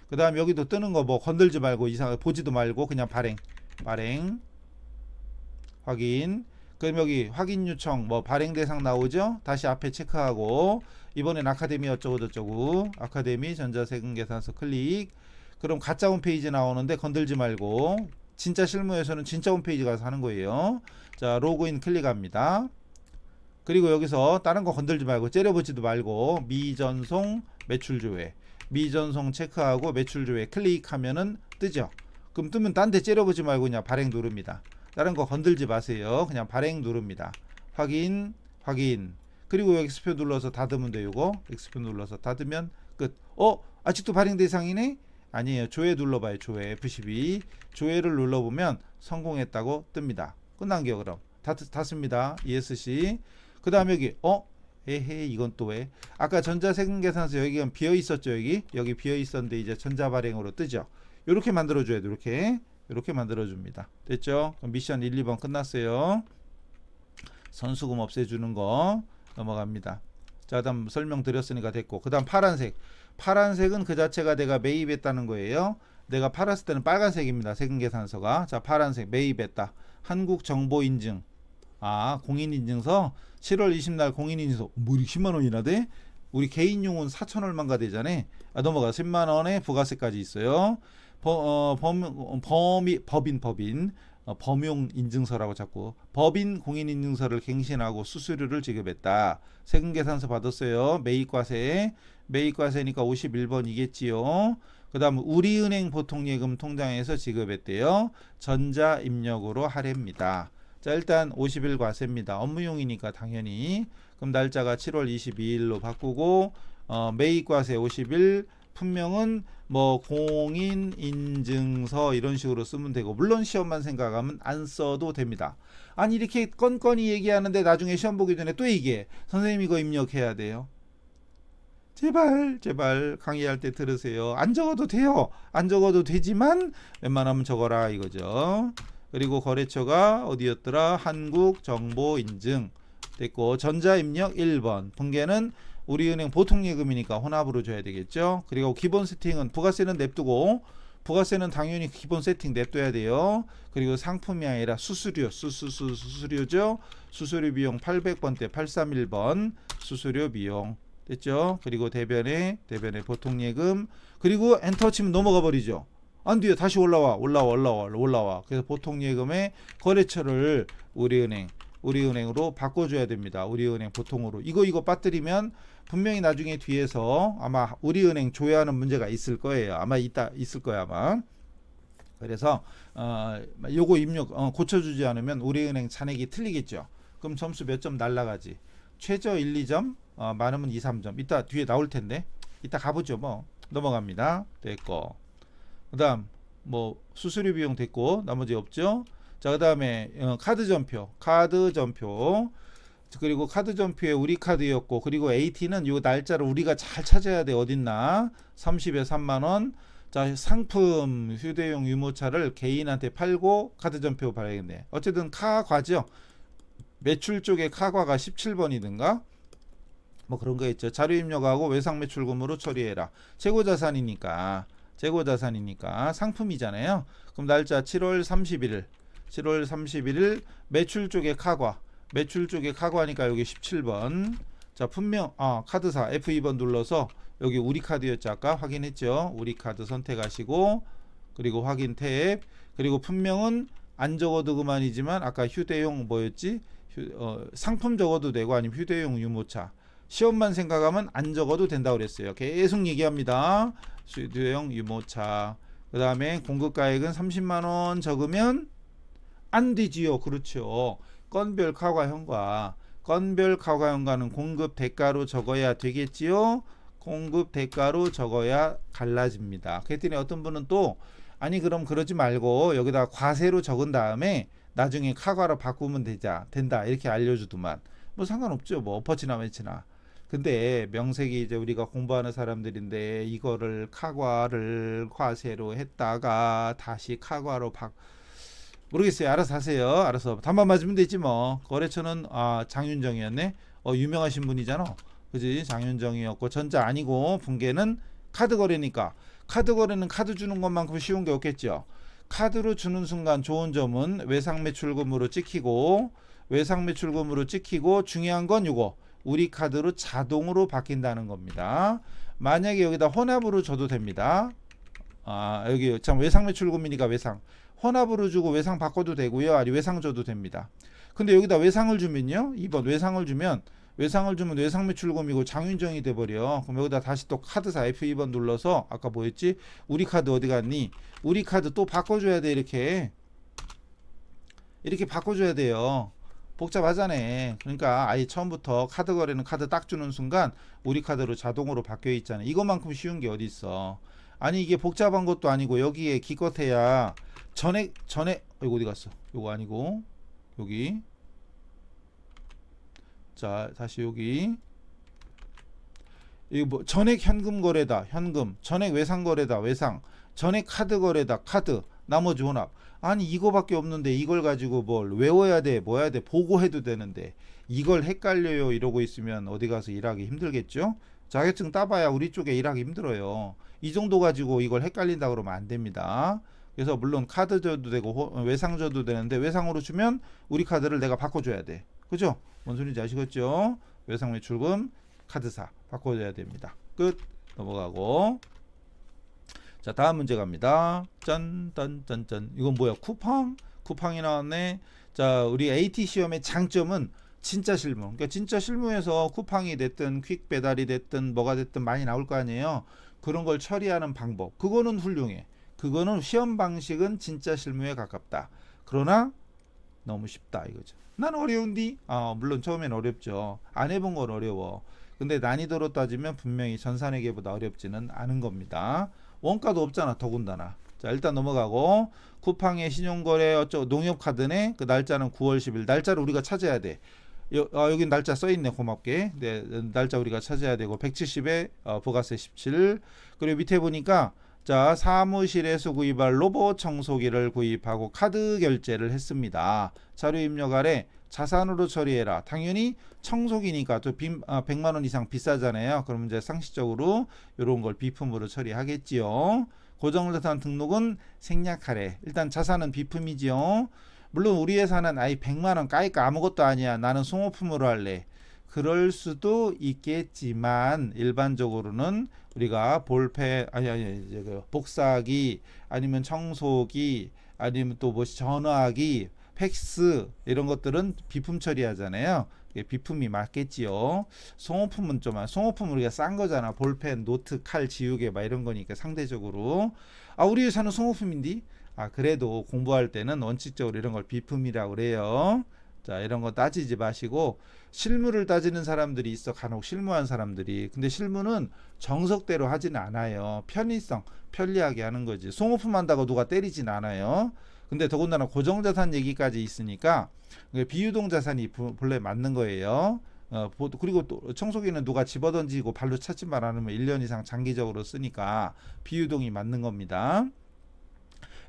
그 다음 여기도 뜨는 거 뭐 건들지 말고 이상 보지도 말고 그냥 발행 확인. 그럼 여기 확인 요청 뭐 발행 대상 나오죠. 다시 앞에 체크하고 이번엔 아카데미 어쩌고저쩌고 아카데미 전자세금계산서 클릭. 그럼 가짜 홈페이지 나오는데 건들지 말고 진짜 실무에서는 진짜 홈페이지 가서 하는 거예요. 자 로그인 클릭합니다. 그리고 여기서 다른 거 건들지 말고 째려보지도 말고 미전송 매출조회 미전송 체크하고 매출조회 클릭하면은 뜨죠. 그럼 뜨면 딴 데 째려보지 말고 그냥 발행 누릅니다. 다른 거 건들지 마세요. 그냥 발행 누릅니다. 확인 확인. 그리고 여기 X표 눌러서 닫으면 돼요. 이거 X표 눌러서 닫으면 끝. 아직도 발행 대상이네? 아니에요. 조회 눌러봐요. 조회 F12 조회를 눌러보면 성공했다고 뜹니다. 끝난 게 그럼 닫습니다. ESC. 그 다음 여기 에헤 이건 또 왜? 아까 전자세금계산서 여기가 비어 있었죠. 여기 비어 있었는데 이제 전자발행으로 뜨죠. 이렇게 만들어줘야 돼. 이렇게 만들어줍니다. 됐죠? 그럼 미션 1, 2번 끝났어요. 선수금 없애주는 거 넘어갑니다. 자 다음 설명드렸으니까 됐고 그 다음 파란색은 그 자체가 내가 매입했다는 거예요. 내가 팔았을 때는 빨간색입니다. 세금계산서가. 자 파란색 매입했다. 한국정보인증 공인인증서 7월 20날 공인인증서 뭐 이렇게 10만원이나 돼? 우리 개인용은 4천 얼마인가 되잖아. 넘어가 10만원에 부가세까지 있어요. 범용 인증서라고 자꾸 법인 공인인증서를 갱신하고 수수료를 지급했다. 세금계산서 받았어요. 매입과세니까 51번이겠지요. 그 다음 우리은행 보통예금 통장에서 지급했대요. 전자입력으로 할애입니다. 자 일단 50일 과세입니다. 업무용이니까 당연히. 그럼 날짜가 7월 22일로 바꾸고 매입과세 50일 품명은 뭐 공인인증서 이런 식으로 쓰면 되고 물론 시험만 생각하면 안 써도 됩니다. 아니 이렇게 건건히 얘기하는데 나중에 시험 보기 전에 또 얘기해. 선생님 이거 입력해야 돼요. 제발 강의할 때 들으세요. 안 적어도 돼요. 안 적어도 되지만 웬만하면 적어라 이거죠. 그리고 거래처가 어디였더라? 한국정보인증 됐고 전자입력 1번 분계는 우리은행 보통예금이니까 혼합으로 줘야 되겠죠. 그리고 기본 세팅은 부가세는 냅두고 부가세는 당연히 기본 세팅 냅둬야 돼요. 그리고 상품이 아니라 수수료죠. 수수료 비용 800번대 831번 수수료 비용 됐죠. 그리고 대변에 보통예금 그리고 엔터 치면 넘어가 버리죠. 안 돼요. 다시 올라와. 그래서 보통예금의 거래처를 우리은행으로 바꿔줘야 됩니다. 우리은행 보통으로 이거 빠뜨리면 분명히 나중에 뒤에서 아마 우리은행 조회하는 문제가 있을 거예요. 아마 있을 거야 아마. 그래서 요거 입력 고쳐주지 않으면 우리은행 잔액이 틀리겠죠. 그럼 점수 몇 점 날라가지. 최저 1, 2점 많으면 2, 3점 이따 뒤에 나올 텐데 이따 가보죠. 뭐 넘어갑니다. 됐고 그 다음 뭐 수수료 비용 됐고 나머지 없죠. 자 그 다음에 카드 전표 그리고 카드 전표에 우리 카드였고 그리고 AT는 요 날짜를 우리가 잘 찾아야 돼. 어딨나 30에 3만원. 자 상품 휴대용 유모차를 개인한테 팔고 카드 전표 발행했네. 어쨌든 카과죠. 매출 쪽에 카과가 17번이든가 뭐 그런 거 있죠. 자료 입력하고 외상 매출금으로 처리해라. 재고자산이니까 상품이잖아요. 그럼 날짜 7월 31일 매출 쪽에 카과니까 여기 17번. 자 분명 카드사 F2번 눌러서 여기 우리 카드였죠. 아까 확인했죠. 우리 카드 선택하시고 그리고 확인 탭 그리고 분명은 안 적어도 그만이지만 아까 휴대용 뭐였지? 상품 적어도 되고 아니면 휴대용 유모차 시험만 생각하면 안 적어도 된다고 그랬어요. 계속 얘기합니다. 휴대용 유모차 그 다음에 공급가액은 30만원 적으면 안 되지요. 그렇죠. 건별 카과형과는 공급 대가로 적어야 되겠지요. 공급 대가로 적어야 갈라집니다. 그랬더니 어떤 분은 또 아니 그럼 그러지 말고 여기다 과세로 적은 다음에 나중에 카과로 바꾸면 된다 이렇게 알려주더만 뭐 상관없죠. 뭐 엎어치나 외치나 근데 명색이 이제 우리가 공부하는 사람들인데 이거를 카과를 과세로 했다가 다시 카과로 모르겠어요. 알아서 하세요. 알아서 단만 맞으면 되지 뭐. 거래처는 장윤정이었네. 유명하신 분이잖아. 그지? 장윤정이었고 전자 아니고 분계는 카드 거래니까 카드 거래는 카드 주는 것만큼 쉬운 게 없겠죠. 카드로 주는 순간 좋은 점은 외상 매출금으로 찍히고 중요한 건 요거 우리 카드로 자동으로 바뀐다는 겁니다. 만약에 여기다 혼합으로 줘도 됩니다. 여기 참 외상 매출금이니까 외상 혼합으로 주고 외상 바꿔도 되고요. 아니 외상 줘도 됩니다. 근데 여기다 외상을 주면요. 2번 외상을 주면 외상 매출금이고 장윤정이 돼버려. 그럼 여기다 다시 또 카드사 F2번 눌러서 아까 뭐였지? 우리 카드 어디 갔니? 우리 카드 또 바꿔줘야 돼. 이렇게 바꿔줘야 돼요. 복잡하잖아요. 그러니까 아예 처음부터 카드 거래는 카드 딱 주는 순간 우리 카드로 자동으로 바뀌어 있잖아요. 이것만큼 쉬운 게 어디 있어? 아니 이게 복잡한 것도 아니고 여기에 기껏해야 전액 이거 어디 갔어? 이거 아니고 여기 자 다시 여기 이거 뭐 전액 현금 거래다 현금 전액 외상 거래다 외상 전액 카드 거래다 카드 나머지 혼합 아니 이거밖에 없는데 이걸 가지고 뭘 외워야 돼 뭐 해야 돼 보고해도 되는데 이걸 헷갈려요 이러고 있으면 어디 가서 일하기 힘들겠죠. 자격증 따봐야 우리 쪽에 일하기 힘들어요. 이 정도 가지고 이걸 헷갈린다 그러면 안 됩니다. 그래서 물론 카드 줘도 되고 외상 줘도 되는데 외상으로 주면 우리 카드를 내가 바꿔줘야 돼. 그죠? 뭔 소리인지 아시겠죠? 외상 매출금 카드사 바꿔줘야 됩니다. 끝. 넘어가고 자 다음 문제 갑니다. 짠 이건 뭐야? 쿠팡이 나왔네. 자 우리 AT 시험의 장점은 진짜 실무. 그러니까 진짜 실무에서 쿠팡이 됐든 퀵 배달이 됐든 뭐가 됐든 많이 나올 거 아니에요. 그런 걸 처리하는 방법. 그거는 훌륭해. 그거는 시험 방식은 진짜 실무에 가깝다. 그러나 너무 쉽다 이거죠. 난 어려운디? 물론 처음엔 어렵죠. 안 해본 건 어려워. 근데 난이도로 따지면 분명히 전산회계보다 어렵지는 않은 겁니다. 원가도 없잖아 더군다나. 자 일단 넘어가고 쿠팡의 신용거래 농협카드네. 그 날짜는 9월 10일. 날짜를 우리가 찾아야 돼. 여기 날짜 써있네 고맙게. 네, 날짜 우리가 찾아야 되고 170에 부가세 17. 그리고 밑에 보니까 자 사무실에서 구입할 로봇 청소기를 구입하고 카드 결제를 했습니다. 자료 입력 아래 자산으로 처리해라. 당연히 청소기니까 또 100만원 이상 비싸잖아요. 그럼 이제 상식적으로 이런 걸 비품으로 처리하겠지요. 고정자산 등록은 생략하래. 일단 자산은 비품이지요. 물론 우리 회사는 아이 100만원 까이까 아무것도 아니야. 나는 소모품으로 할래. 그럴 수도 있겠지만 일반적으로는 우리가 볼펜 복사기 아니면 청소기 아니면 또 뭐 전화기 팩스 이런 것들은 비품 처리하잖아요. 비품이 맞겠지요. 소모품은 소모품 우리가 싼 거잖아. 볼펜, 노트, 칼, 지우개 막 이런 거니까 상대적으로 우리 회사는 소모품인데 그래도 공부할 때는 원칙적으로 이런 걸 비품이라고 그래요. 자 이런 거 따지지 마시고 실무를 따지는 사람들이 있어. 간혹 실무한 사람들이. 근데 실무는 정석대로 하지는 않아요. 편의성 편리하게 하는 거지. 소모품 한다고 누가 때리진 않아요. 근데 더군다나 고정자산 얘기까지 있으니까 비유동자산이 본래 맞는 거예요. 그리고 또 청소기는 누가 집어던지고 발로 찾지만 않으면 1년 이상 장기적으로 쓰니까 비유동이 맞는 겁니다.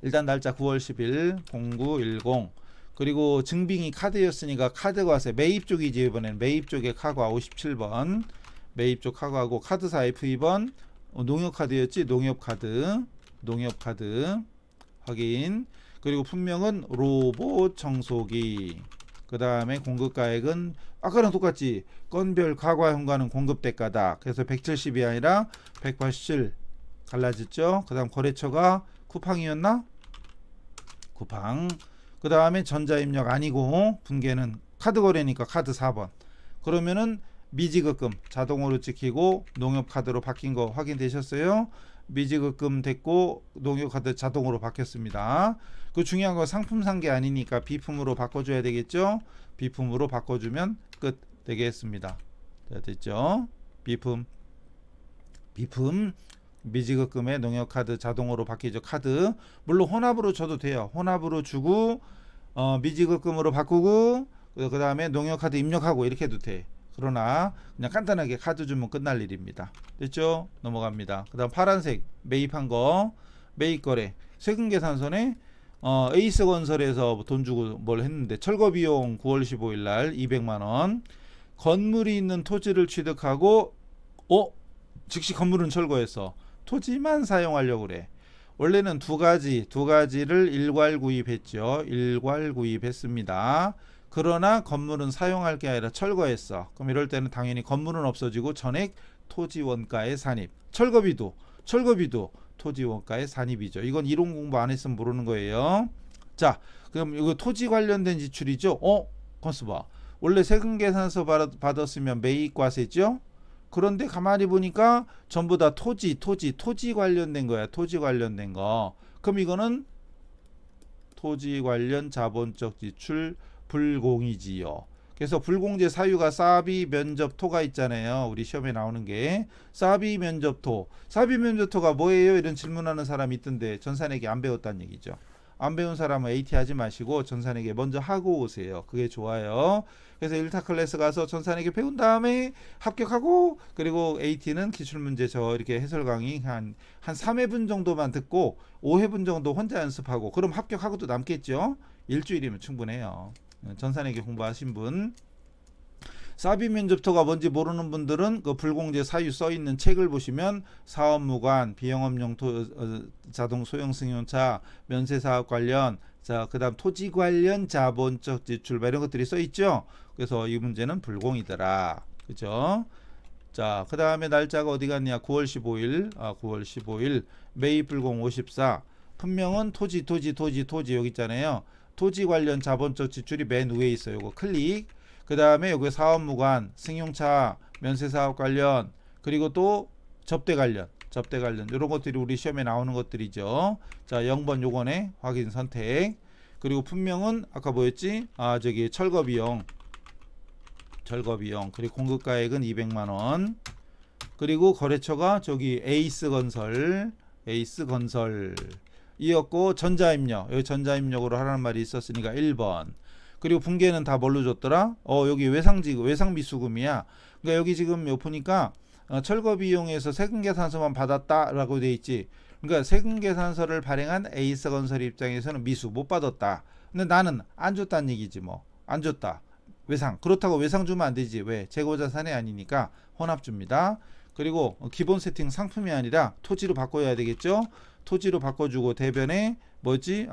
일단 날짜 9월 10일 0910 그리고 증빙이 카드였으니까 카드과세 매입 쪽이지. 이번엔 매입 쪽에 카과 57번 매입 쪽 카과하고 카드사 F2번 농협카드였지. 농협카드 확인. 그리고 품명은 로봇 청소기. 그 다음에 공급가액은 아까랑 똑같지. 건별 카과 현관은 공급대가다. 그래서 170이 아니라 187 갈라졌죠. 그 다음 거래처가 쿠팡이었나? 쿠팡. 그 다음에 전자입력 아니고 분계는 카드 거래니까 카드 4번. 그러면은 미지급금 자동으로 찍히고 농협카드로 바뀐 거 확인되셨어요? 미지급금 됐고 농협카드 자동으로 바뀌었습니다. 그 중요한 건 상품 산 게 아니니까 비품으로 바꿔줘야 되겠죠. 비품으로 바꿔주면 끝 되겠습니다. 자, 됐죠? 비품 미지급금에 농협카드 자동으로 바뀌죠. 카드 물론 혼합으로 줘도 돼요. 혼합으로 주고 미지급금으로 바꾸고 그 다음에 농협카드 입력하고 이렇게 해도 돼. 그러나 그냥 간단하게 카드 주면 끝날 일입니다. 됐죠? 넘어갑니다. 그 다음 파란색 매입한 거 매입 거래 세금계산서에 에이스건설에서 돈 주고 뭘 했는데 철거비용 9월 15일 날 200만원 건물이 있는 토지를 취득하고 즉시 건물은 철거해서 토지만 사용하려고 그래. 원래는 두 가지를 일괄 구입했죠. 일괄 구입했습니다. 그러나 건물은 사용할 게 아니라 철거했어. 그럼 이럴 때는 당연히 건물은 없어지고 전액 토지 원가의 산입. 철거비도 토지 원가의 산입이죠. 이건 이론 공부 안 했으면 모르는 거예요. 자, 그럼 이거 토지 관련된 지출이죠. 건수 봐. 원래 세금 계산서 받았으면 매입과세죠. 그런데 가만히 보니까 전부 다 토지 관련된 거야. 토지 관련된 거. 그럼 이거는 토지 관련 자본적 지출 불공이지요. 그래서 불공제 사유가 사비 면접토가 있잖아요. 우리 시험에 나오는 게 사비 면접토가 뭐예요? 이런 질문하는 사람이 있던데 전산에게 안 배웠다는 얘기죠. 안 배운 사람은 AT 하지 마시고 전산에게 먼저 하고 오세요. 그게 좋아요. 그래서 1타 클래스 가서 전산에게 배운 다음에 합격하고 그리고 AT는 기출문제 저 이렇게 해설 강의 한 3회분 정도만 듣고 5회분 정도 혼자 연습하고 그럼 합격하고도 남겠죠. 일주일이면 충분해요. 전산에게 공부하신 분 사비 면접토가 뭔지 모르는 분들은 그 불공제 사유 써 있는 책을 보시면 사업무관, 비영업용 자동 소형 승용차, 면세사업 관련, 자 그다음 토지 관련 자본적 지출 이런 것들이 써 있죠. 그래서 이 문제는 불공이더라. 그죠? 자 그다음에 날짜가 어디 갔냐? 9월 15일 매입 불공 54 분명은 토지 여기 있잖아요. 토지 관련 자본적 지출이 맨 위에 있어요. 이거 클릭. 그 다음에 여기 사업무관, 승용차, 면세사업 관련, 그리고 또 접대 관련 이런 것들이 우리 시험에 나오는 것들이죠. 자 0번 요거네 확인 선택. 그리고 분명은 아까 뭐였지? 저기 철거비용 그리고 공급가액은 200만원. 그리고 거래처가 저기 에이스건설 이었고 전자입력 여기 전자입력으로 하라는 말이 있었으니까 1번. 그리고 분계는 다 뭘로 줬더라? 여기 외상비수금이야. 그러니까 여기 지금 보니까 철거비용에서 세금계산서만 받았다라고 돼 있지. 그러니까 세금계산서를 발행한 에이스건설 입장에서는 미수 못 받았다. 근데 나는 안 줬다는 얘기지 뭐. 안 줬다. 외상. 그렇다고 외상 주면 안 되지. 왜? 재고자산이 아니니까 혼합 줍니다. 그리고 기본 세팅 상품이 아니라 토지로 바꿔야 되겠죠. 토지로 바꿔주고 대변에 뭐지?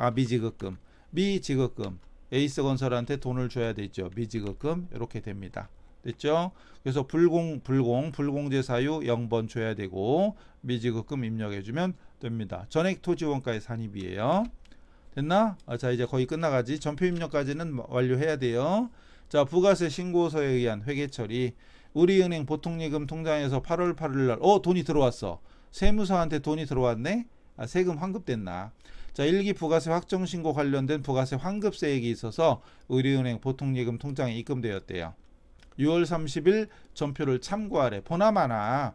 미지급금 에이스건설한테 돈을 줘야 되죠. 미지급금 이렇게 됩니다. 됐죠? 그래서 불공제 사유 0번 줘야 되고 미지급금 입력해주면 됩니다. 전액 토지 원가의 산입이에요. 됐나? 자 이제 거의 끝나가지. 전표 입력까지는 완료해야 돼요. 자 부가세 신고서에 의한 회계 처리. 우리은행 보통예금 통장에서 8월 8일날 돈이 들어왔어. 세무서한테 돈이 들어왔네. 세금 환급됐나? 자, 일기 부가세 확정신고 관련된 부가세 환급세액이 있어서 우리은행 보통예금 통장에 입금되었대요. 6월 30일 전표를 참고하래. 보나마나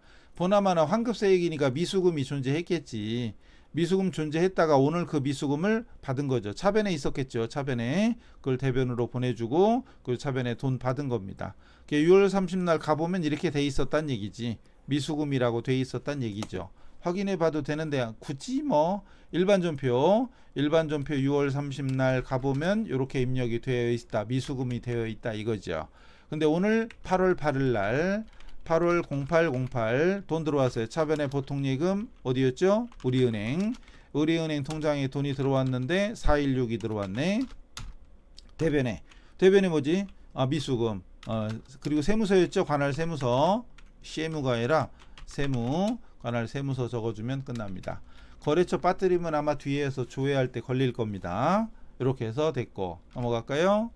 환급세액이니까 미수금이 존재했겠지. 미수금 존재했다가 오늘 그 미수금을 받은 거죠. 차변에 있었겠죠. 차변에 그걸 대변으로 보내주고 그 차변에 돈 받은 겁니다. 6월 30날 가보면 이렇게 돼 있었단 얘기지. 미수금이라고 돼 있었단 얘기죠. 확인해 봐도 되는데 굳이 뭐 일반 전표 6월 30날 가보면 이렇게 입력이 되어 있다. 미수금이 되어 있다 이거죠. 근데 오늘 8월 8일날 8월 0808 돈 들어왔어요. 차변에 보통예금 어디였죠? 우리은행 통장에 돈이 들어왔는데 416이 들어왔네. 대변에 뭐지? 미수금. 그리고 세무서였죠. 관할 세무서. CMU가 아니라 관할 세무서 적어주면 끝납니다. 거래처 빠뜨리면 아마 뒤에서 조회할 때 걸릴 겁니다. 이렇게 해서 됐고 넘어갈까요?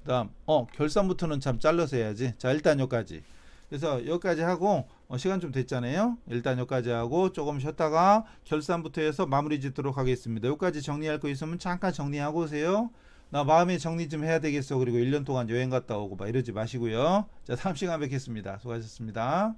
그 다음 결산부터는 참 잘라서 해야지. 자 일단 여기까지. 그래서 여기까지 하고 시간 좀 됐잖아요. 일단 여기까지 하고 조금 쉬었다가 결산부터 해서 마무리 짓도록 하겠습니다. 여기까지 정리할 거 있으면 잠깐 정리하고 오세요. 나 마음의 정리 좀 해야 되겠어. 그리고 1년 동안 여행 갔다 오고 막 이러지 마시고요. 자 다음 시간 뵙겠습니다. 수고하셨습니다.